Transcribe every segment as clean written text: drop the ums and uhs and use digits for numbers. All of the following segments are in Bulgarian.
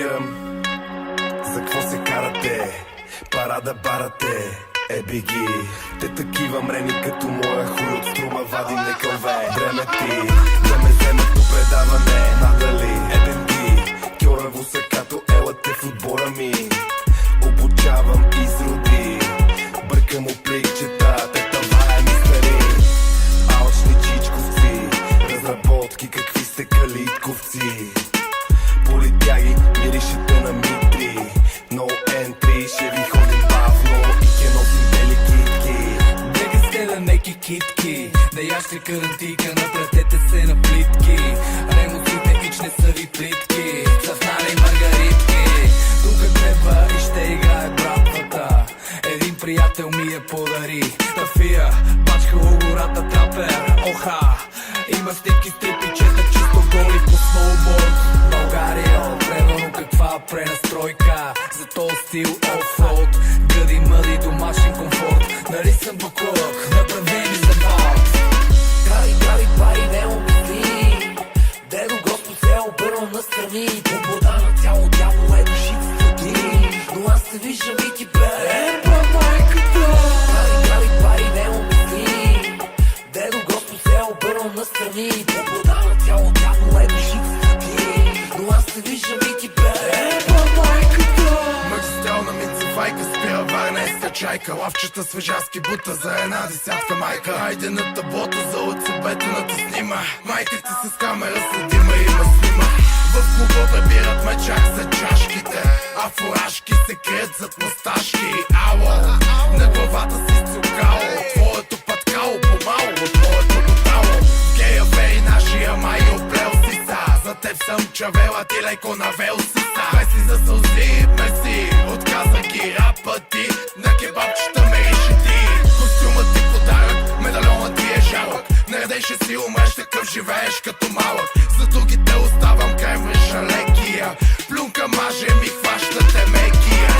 питам, за какво се карате? Парада барате, беги. Те такива мрени като моя хуй от струма вади не кълве. Време ти да ме вземат по предаване. Надали, беги. Кьорево са като елате в отбора ми. Обучавам изроди, бъркам опликчета. Те това ми стари алчни чичковци. Разработки какви сте калитковци. Политяги, миришете на митри. No entry, ще ви ходим бавно и ке носим бели китки. Бега сте на неки китки, да яще карантика, напратете се на плитки. Ремонтите ич не са ви плитки, цъфнали маргаритки. Тука треба и ще играе братвата. Един приятел ми я подари тафия, бачка гората трапер. Оха, има снимки с три пичета, чисто голи по сноуборд. България, превано каква пренастройка за този стил оффроуд. Гъди мъди домашен комфорт, нали съм баклък, направени за валт. Крави пари не умисли, дедо Господ се обърна настрани. Свобода на цяло дявол душицата ти, но аз се виждам и ти бе майката. Крави пари не умисли, дедо Господ се обърна настрани. Свобода на цяло дявол душицата ти, но аз се виждам и ти бе майката. Магистрална мицевайка, спира варнеска чайка. Лавчета свежаски бута за една десятка майка. Айде на таблото за ОЦБ-то натиснима. Майките с камера следима, има снима. В клуба прибират мечак за чашките, а фуражки се крият зад мусташки. Ало, на главата си цукало, твоето паткало по-мало от моето бутало. Гея вей нашия май оплел си са, за теб съм чавела, ти леко навел си са. Меси за сълзи, меси, отказа ги рапа ти, на кебабчета мериши ти. Костюмът ти подарък, медальонът ти е жалък. Наредеше си умреш, такъв живееш като малък. За другите оставам кремвриша лекия, плюнка маже ми хващате мекия.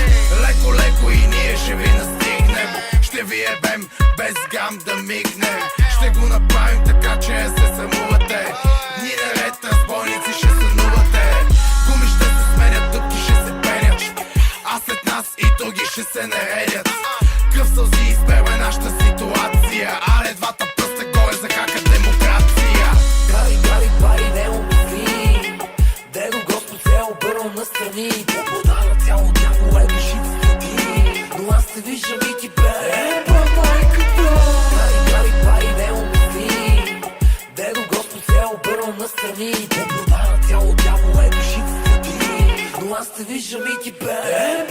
Леко и ние ще ви настигнем, ще ви ебем без гам да мигнем. Ще го направим така, че се срамувате. Ни наред разбойници ще сънувате. Гуми ще се сменят, дупки ще се пенят, а след нас и други ще се наредят. Кръв сълзи изпева нашата ситуация, а двата пръста горе за кака демокрация. Крави пари не умисли, дедо Господ се обърна настрани. Свобода на цяло дявол душицата ти, но аз се виждам и ти бе майката. Крави пари не умисли, дедо Господ се обърна настрани. Свобода на цяло дявол душицата ти, но аз се виждам и ти бе